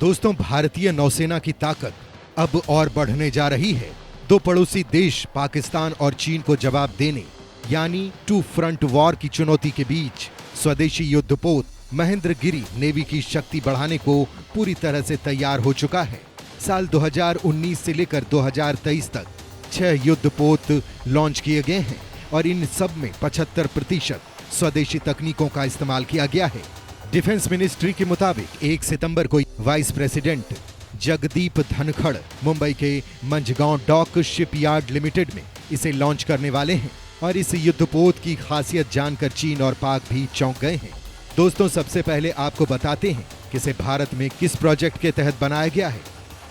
दोस्तों, भारतीय नौसेना की ताकत अब और बढ़ने जा रही है। दो पड़ोसी देश पाकिस्तान और चीन को जवाब देने यानी टू फ्रंट वॉर की चुनौती के बीच स्वदेशी युद्धपोत महेंद्रगिरी नेवी की शक्ति बढ़ाने को पूरी तरह से तैयार हो चुका है। साल 2019 से लेकर 2023 तक 6 युद्धपोत लॉन्च किए गए हैं और इन सब में 75% स्वदेशी तकनीकों का इस्तेमाल किया गया है। डिफेंस मिनिस्ट्री के मुताबिक 1 सितंबर को वाइस प्रेसिडेंट जगदीप धनखड़ मुंबई के मंझगांव डॉक शिपयार्ड लिमिटेड में इसे लॉन्च करने वाले हैं और इस युद्धपोत की खासियत जानकर चीन और पाक भी चौंक गए हैं। दोस्तों, सबसे पहले आपको बताते हैं कि इसे भारत में किस प्रोजेक्ट के तहत बनाया गया है।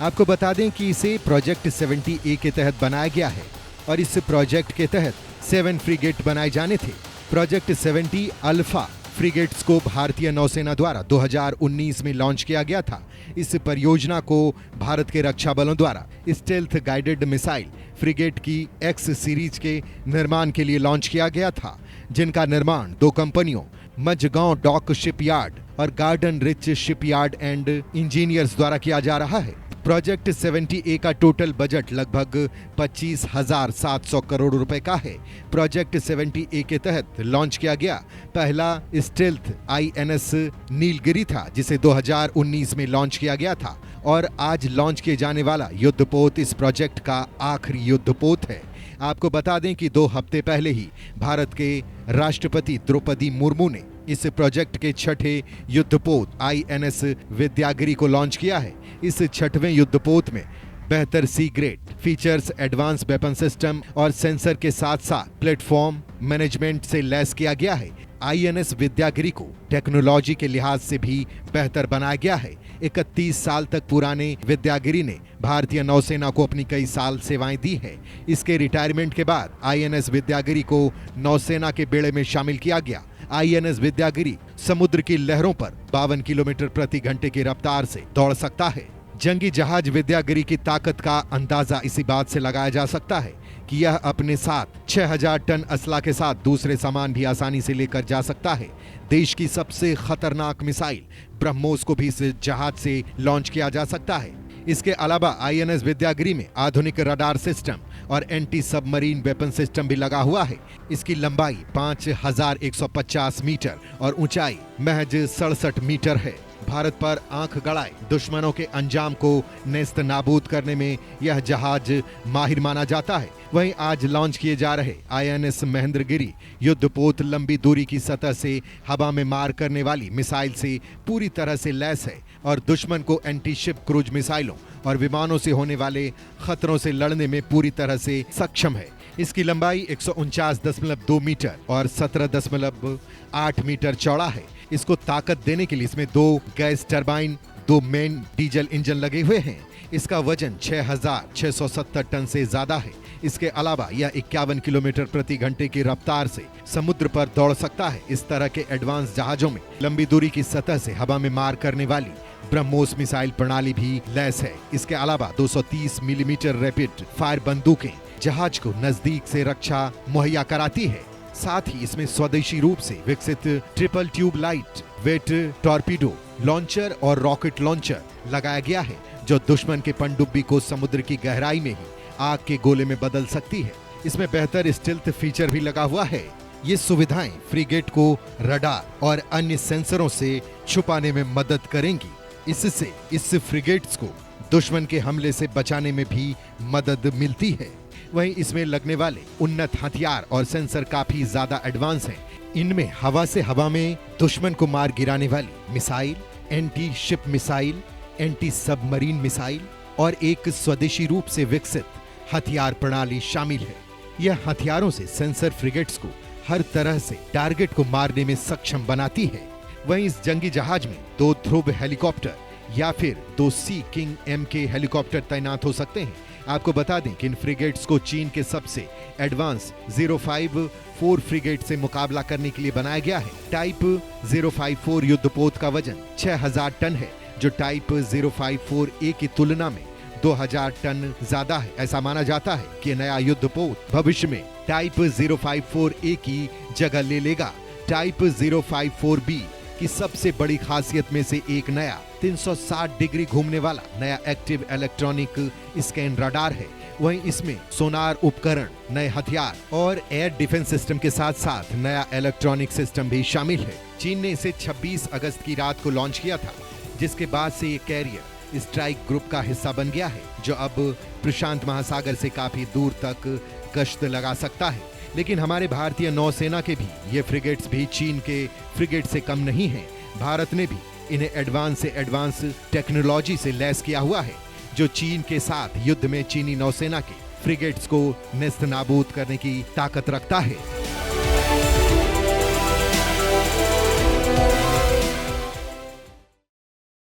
आपको बता दें कि इसे प्रोजेक्ट 70A के तहत बनाया गया है और इस प्रोजेक्ट के तहत 7 फ्रिगेट बनाए जाने थे। प्रोजेक्ट 70 अल्फा फ्रिगेट्स को भारतीय नौसेना द्वारा 2019 में लॉन्च किया गया था। इस परियोजना को भारत के रक्षा बलों द्वारा स्टेल्थ गाइडेड मिसाइल फ्रिगेट की एक्स सीरीज के निर्माण के लिए लॉन्च किया गया था, जिनका निर्माण 2 कंपनियों मंझगांव डॉक शिपयार्ड और garden rich shipyard and engineers द्वारा किया जा रहा है। प्रोजेक्ट 70A का टोटल बजट लगभग 25,700 करोड़ रुपए का है। प्रोजेक्ट 70A के तहत लॉन्च किया गया पहला स्टेल्थ INS नीलगिरी था, जिसे 2019 में लॉन्च किया गया था और आज लॉन्च किए जाने वाला युद्धपोत इस प्रोजेक्ट का आखिरी युद्धपोत है। आपको बता दें कि 2 हफ्ते पहले ही भारत के राष्ट्रपति द्रौपदी मुर्मू ने इस प्रोजेक्ट के 6ठे युद्धपोत INS विद्यागिरी को लॉन्च किया है। इस 6वें युद्धपोत में बेहतर सी grade features, advance weapon system और सेंसर के साथ साथ प्लेटफॉर्म मैनेजमेंट से लैस किया गया है। INS विद्यागिरी को टेक्नोलॉजी के लिहाज से भी बेहतर बनाया गया है। 31 साल तक पुराने विद्यागिरी ने भारतीय नौसेना को अपनी कई साल सेवाएं दी है। इसके रिटायरमेंट के बाद INS विद्यागिरी को नौसेना के बेड़े में शामिल किया गया। INS विद्यागिरी समुद्र की लहरों पर 52 किलोमीटर प्रति घंटे की रफ्तार से दौड़ सकता है। जंगी जहाज विद्यागिरी की ताकत का अंदाजा इसी बात से लगाया जा सकता है कि यह अपने साथ 6000 टन असला के साथ दूसरे सामान भी आसानी से लेकर जा सकता है। देश की सबसे खतरनाक मिसाइल ब्रह्मोस को भी इस जहाज से लॉन्च किया जा सकता है। इसके अलावा INS विद्यागिरी में आधुनिक रडार सिस्टम और एंटी सबमरीन वेपन सिस्टम भी लगा हुआ है। इसकी लंबाई 5150 मीटर और ऊंचाई महज 67 मीटर है। भारत पर आंख गड़ाए दुश्मनों के अंजाम को नेस्त नाबूद करने में यह जहाज माहिर माना जाता है। वहीं आज लॉन्च किए जा रहे INS महेंद्रगिरी युद्धपोत लंबी दूरी की सतह से हवा में मार करने वाली मिसाइल से पूरी तरह से लैस है और दुश्मन को एंटी शिप क्रूज मिसाइलों और विमानों से होने वाले खतरों से लड़ने में पूरी तरह से सक्षम है। इसकी लंबाई 149.2 मीटर और 17.8 मीटर चौड़ा है। इसको ताकत देने के लिए इसमें 2 gas turbine, 2 main diesel engine लगे हुए हैं। इसका वजन 6670 टन से ज्यादा है। इसके अलावा यह 51 किलोमीटर प्रति घंटे की रफ्तार से समुद्र पर दौड़ सकता है। इस तरह के एडवांस जहाजों में लंबी दूरी की सतह से हवा में मार करने वाली ब्रह्मोस मिसाइल प्रणाली भी लैस है। इसके अलावा 230 मिलीमीटर रैपिड फायर बंदूकें जहाज को नजदीक से रक्षा मुहैया कराती है। साथ ही इसमें स्वदेशी रूप से विकसित triple tube light weight torpedo launcher और रॉकेट लॉन्चर लगाया गया है, जो दुश्मन के पनडुब्बी को समुद्र की गहराई में ही आग के गोले में बदल सकती है। इसमें बेहतर स्टेल्थ फीचर भी लगा हुआ है। ये सुविधाएं फ्रिगेट को रडार और अन्य सेंसरों से छुपाने में मदद करेंगी। इससे इस फ्रिगेट्स को दुश्मन के हमले से बचाने में भी मदद मिलती है। वहीं इसमें लगने वाले उन्नत हथियार और सेंसर काफी ज्यादा एडवांस हैं। इनमें हवा से हवा में दुश्मन को मार गिराने वाली missile, anti ship missile, anti submarine missile और एक स्वदेशी रूप से विकसित हथियार प्रणाली शामिल है। यह हथियारों से सेंसर फ्रिगेट्स को हर तरह से टारगेट को मारने में सक्षम बनाती है। वहीं इस जंगी जहाज में 2 ध्रुव हेलीकॉप्टर या फिर 2 सी किंग MK हेलीकॉप्टर तैनात हो सकते हैं। आपको बता दें कि इन फ्रिगेट्स को चीन के सबसे एडवांस 054 फ्रिगेट से मुकाबला करने के लिए बनाया गया है। टाइप 054 युद्धपोत का वजन 6000 टन है, जो टाइप 054A की तुलना में 2000 टन ज्यादा है। ऐसा माना जाता है कि नया युद्धपोत भविष्य में टाइप 054A की जगह ले लेगा। टाइप 054B की सबसे बड़ी खासियत में से एक नया 360 डिग्री घूमने वाला नया एक्टिव इलेक्ट्रॉनिक स्कैन रडार है। वहीं इसमें सोनार उपकरण, नए हथियार और एयर डिफेंस सिस्टम के साथ साथ नया इलेक्ट्रॉनिक सिस्टम भी शामिल है। चीन ने इसे 26 अगस्त की रात को लॉन्च किया था, जिसके बाद से ये कैरियर स्ट्राइक ग्रुप का हिस्सा बन गया है, जो अब प्रशांत महासागर से काफी दूर तक गश्त लगा सकता है। लेकिन हमारे भारतीय नौसेना के भी ये फ्रिगेट्स भी चीन के फ्रिगेट से कम नहीं हैं। भारत ने भी इन्हें एडवांस से एडवांस टेक्नोलॉजी से लैस किया हुआ है, जो चीन के साथ युद्ध में चीनी नौसेना के फ्रिगेट्स को नेस्तनाबूद करने की ताकत रखता है।